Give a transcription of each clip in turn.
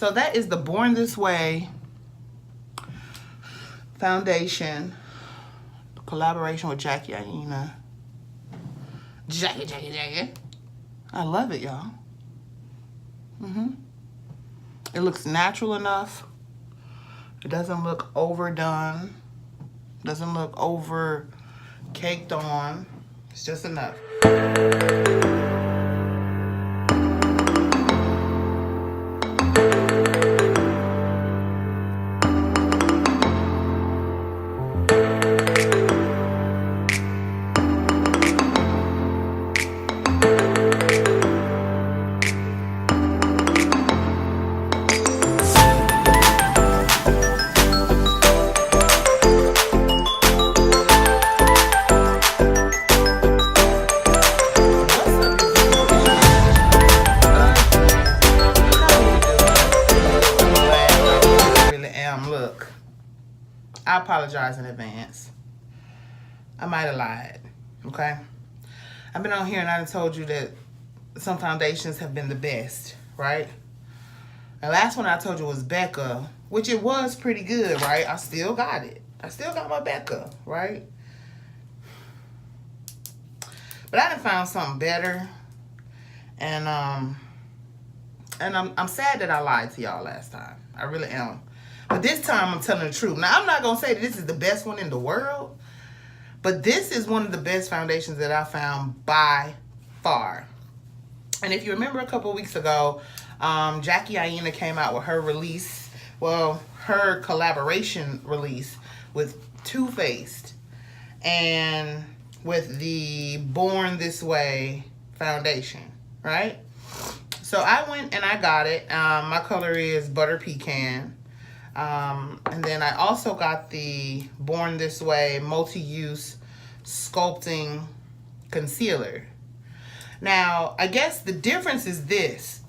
So that is the Born This Way foundation, collaboration with Jackie Aina. Jackie. I love it, y'all. It looks natural enough. It doesn't look overdone. Doesn't look over caked on. It's just enough. I apologize in advance. I might have lied, okay? I've been on here and I told you that some foundations have been the best, right? The last one I told you was Becca, which it was pretty good, right? I still got it. I still got my Becca, right? But I done found something better. And I'm sad that I lied to y'all last time. I really am. But this time I'm telling the truth. Now, I'm not going to say that this is the best one in the world, but this is one of the best foundations that I found by far. And if you remember a couple weeks ago, Jackie Aina came out with her release, well, her collaboration release with Too Faced and with the Born This Way foundation, right? So I went and I got it. My color is Butter Pecan. And then I also got the Born This Way multi-use sculpting concealer. Now, I guess the difference is this.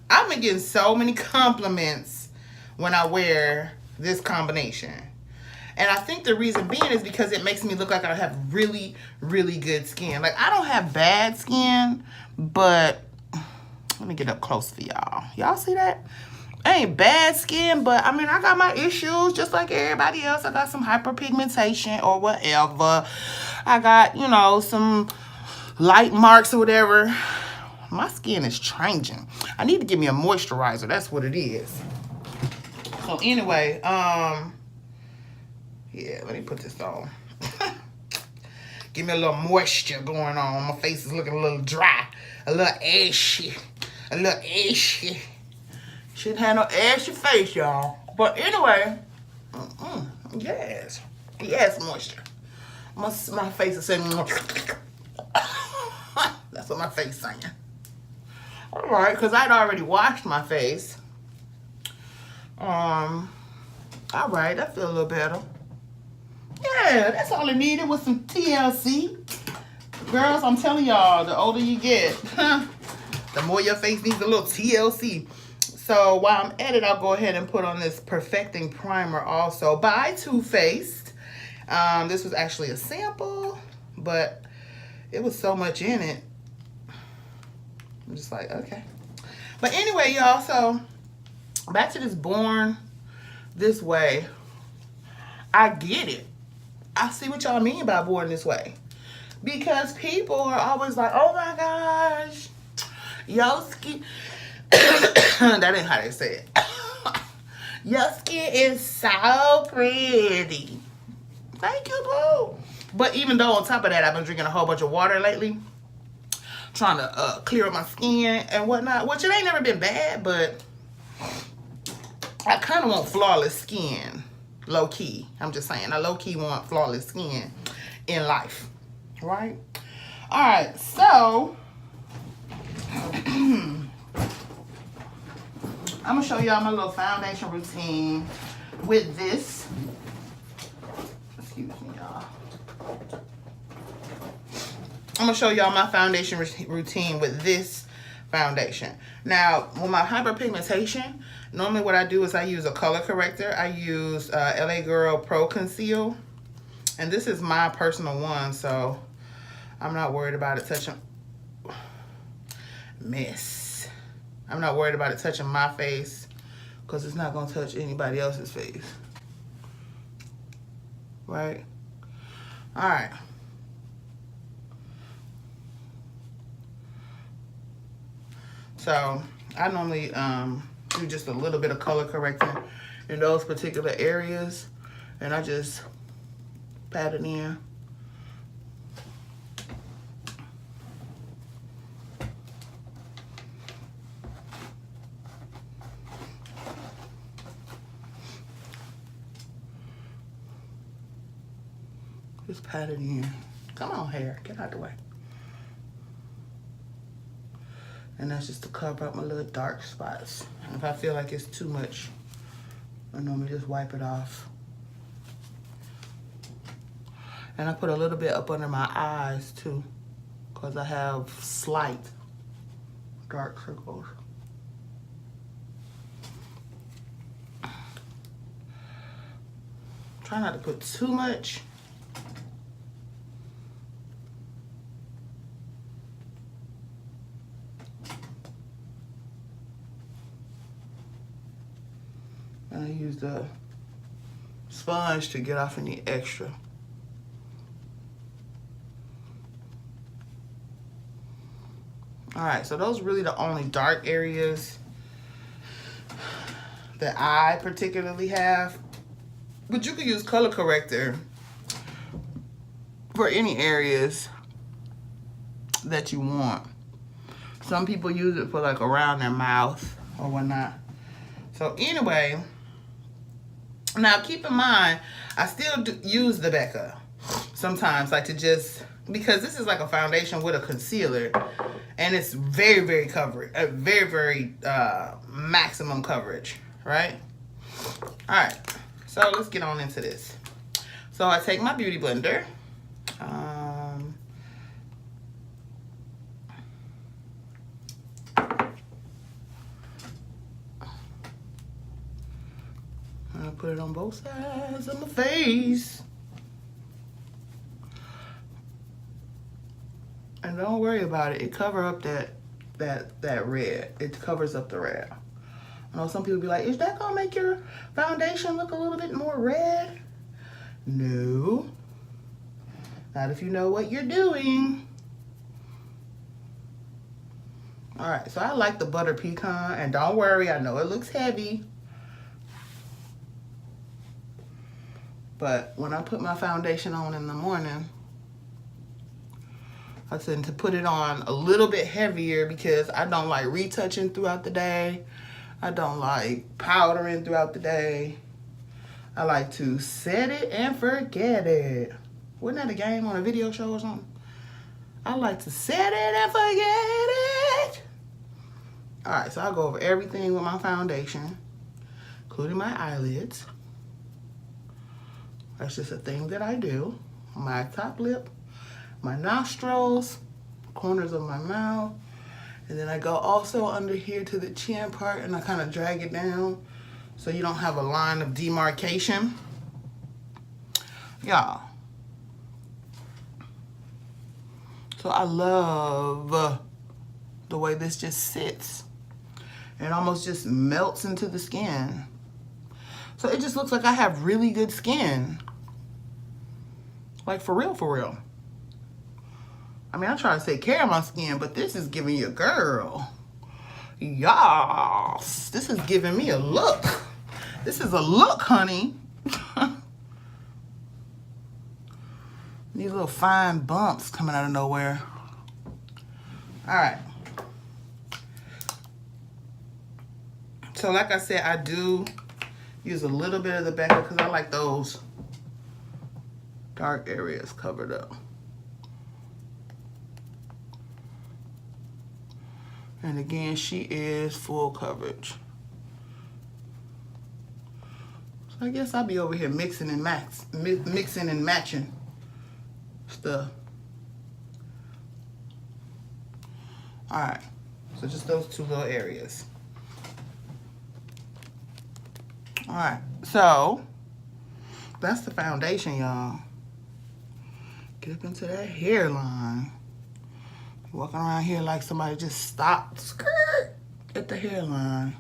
I've been getting so many compliments when I wear this combination. And I think the reason being is because it makes me look like I have really, really good skin. Like, I don't have bad skin, but let me get up close for y'all. Y'all see that? I ain't bad skin, but I mean, I got my issues just like everybody else. I got some hyperpigmentation or whatever. I got, you know, some light marks or whatever. My skin is changing. I need to give me a moisturizer. That's what it is. So anyway, yeah, let me put this on. Give me a little moisture going on. My face is looking a little dry, a little ashy, a little ashy. Shouldn't have no ashy face, y'all. But anyway, yes, moisture. My face is saying, that's what my face is saying. All right, because I'd already washed my face. All right, I feel a little better. Yeah, that's all I needed was some TLC. Girls, I'm telling y'all, the older you get, the more your face needs a little TLC. So while I'm at it, I'll go ahead and put on this Perfecting Primer also by Too Faced. This was actually a sample, but it was so much in it. I'm just like, okay. But anyway, y'all, so back to this Born This Way. I get it. I see what y'all mean by Born This Way. Because people are always like, oh my gosh, your skin... that ain't how they say it. Your skin is so pretty. Thank you, boo. But even though on top of that, I've been drinking a whole bunch of water lately, trying to clear up my skin and whatnot, which it ain't never been bad, but I kind of want flawless skin, low key. I'm just saying, I low key want flawless skin in life, right? All right, so I'm gonna show y'all my little foundation routine with this. Excuse me, y'all. I'm gonna show y'all my foundation routine with this foundation. Now, with my hyperpigmentation, normally what I do is I use a color corrector. I use LA Girl Pro Conceal, and this is my personal one, so I'm not worried about it touching. I'm not worried about it touching my face because it's not going to touch anybody else's face. Right? All right. So I normally do just a little bit of color correcting in those particular areas, and I just pat it in. Just pat it in. Come on, hair, get out the way. And that's just to cover up my little dark spots. And if I feel like it's too much, I normally just wipe it off. And I put a little bit up under my eyes too, because I have slight dark circles. Try not to put too much. I use the sponge to get off any extra. All right, so those are really the only dark areas that I particularly have. But you can use color corrector for any areas that you want. Some people use it for like around their mouth or whatnot. So anyway, now keep in mind, I still use the Becca sometimes, like to just, because this is like a foundation with a concealer, and it's very, very coverage, very maximum coverage, right? All right, so let's get on into this. So I take my beauty blender. I put it on both sides of my face. And don't worry about it. It covers up that red. It covers up the red. I know some people be like, is that gonna make your foundation look a little bit more red? No. Not if you know what you're doing. All right, so I like the butter pecan, and don't worry, I know it looks heavy. But when I put my foundation on in the morning, I tend to put it on a little bit heavier because I don't like retouching throughout the day. I don't like powdering throughout the day. I like to set it and forget it. Wasn't that a game on a video show or something? I like to set it and forget it. All right, so I'll go over everything with my foundation, including my eyelids. That's just a thing that I do. My top lip, my nostrils, corners of my mouth, and then I go also under here to the chin part, and I kind of drag it down so you don't have a line of demarcation. Y'all. So I love the way this just sits. It almost just melts into the skin. So it just looks like I have really good skin. Like for real, for real. I mean, I try to take care of my skin, but this is giving you a girl. Yas, this is giving me a look. This is a look, honey. These little fine bumps coming out of nowhere. All right. So like I said, I do use a little bit of the Becca because I like those dark areas covered up. And again, she is full coverage. So I guess I'll be over here mixing and matching stuff. All right, so just those two little areas. All right, so that's the foundation, y'all. Get up into that hairline. Walking around here like somebody just stopped skirt at the hairline.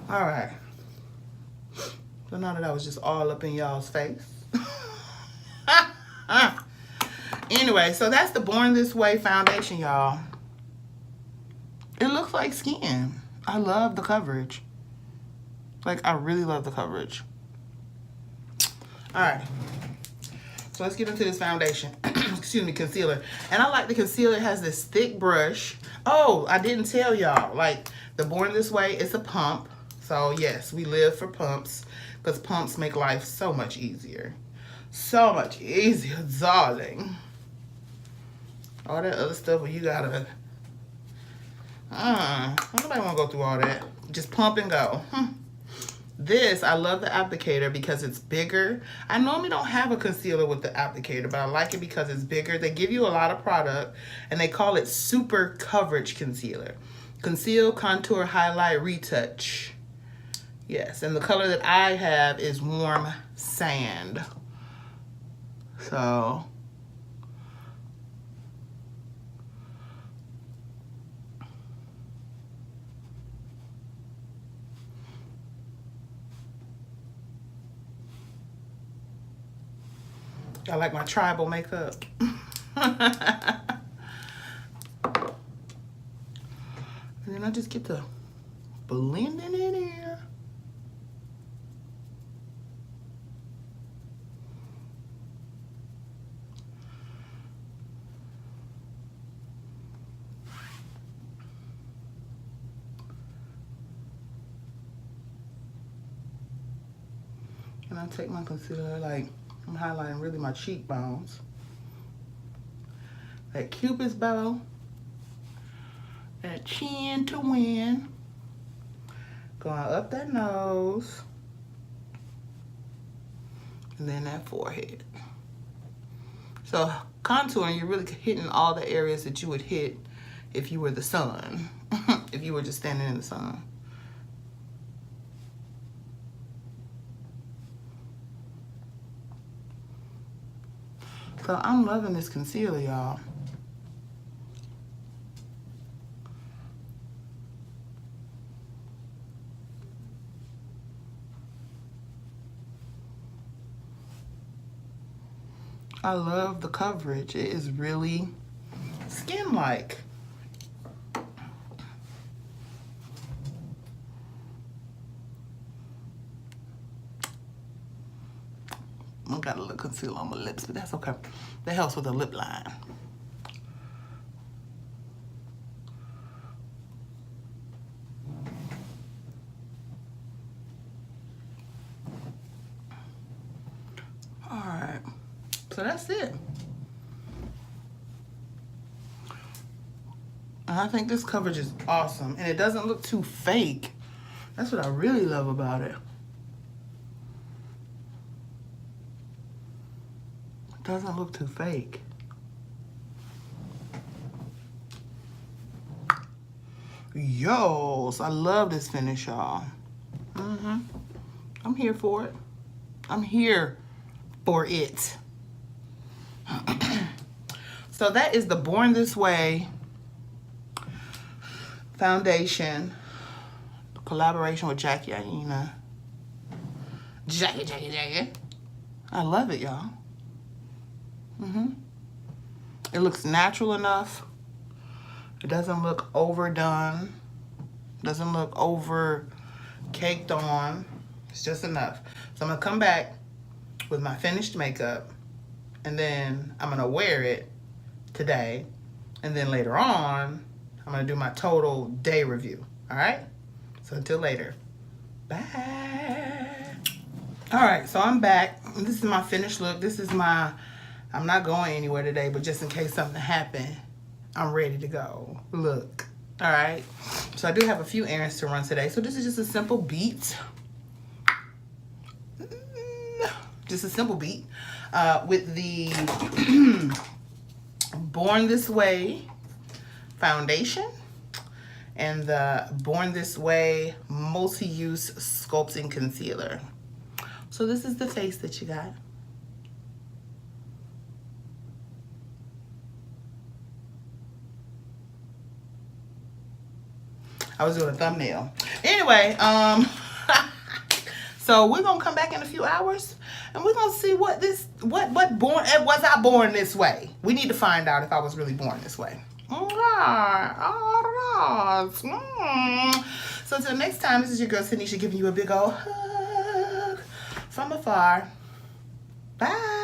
All right. So now that I was just all up in y'all's face. Anyway, so that's the Born This Way foundation, y'all. It looks like skin. I love the coverage. Like, I really love the coverage. All right. So let's get into this foundation. Excuse me, concealer. And I like the concealer. It has this thick brush. Oh, I didn't tell y'all. Like, the Born This Way is a pump. So, yes, we live for pumps. Because pumps make life so much easier. So much easier, darling. All that other stuff where you gotta... nobody want to go through all that. Just pump and go. This, I love the applicator because it's bigger. I normally don't have a concealer with the applicator, but I like it because it's bigger. They give you a lot of product, and they call it Super Coverage Concealer. Conceal, Contour, Highlight, Retouch. Yes, and the color that I have is Warm Sand. So... I like my tribal makeup. And then I just get to blending it in here. And I take my concealer, like, I'm highlighting really my cheekbones. That Cupid's bow. That chin to win. Going up that nose. And then that forehead. So contouring, you're really hitting all the areas that you would hit if you were the sun. If you were just standing in the sun. So I'm loving this concealer, y'all. I love the coverage. It is really skin-like. I got a little concealer on my lips, but that's okay. That helps with the lip line. All right, so that's it. And I think this coverage is awesome, and it doesn't look too fake. That's what I really love about it. Doesn't look too fake. Yo, I love this finish, y'all. I'm here for it. I'm here for it. So that is the Born This Way foundation. Collaboration with Aina. Jackie. I love it, y'all. It looks natural enough. It doesn't look overdone. Doesn't look over caked on. It's just enough. So I'm gonna come back with my finished makeup, and then I'm gonna wear it today, and then later on I'm gonna do my total day review. All right, so until later, bye. All right, so I'm back. This is my finished look. This is my, I'm not going anywhere today, but just in case something happened, I'm ready to go. Look. All right. So I do have a few errands to run today. So this is just a simple beat. Just a simple beat with the Born This Way foundation and the Born This Way multi-use sculpting concealer. So this is the face that you got. I was doing a thumbnail. Anyway, so we're gonna come back in a few hours, and we're gonna see what born was I born this way. We need to find out if I was really born this way. All right. So until next time, this is your girl Tanisha giving you a big old hug from afar. Bye.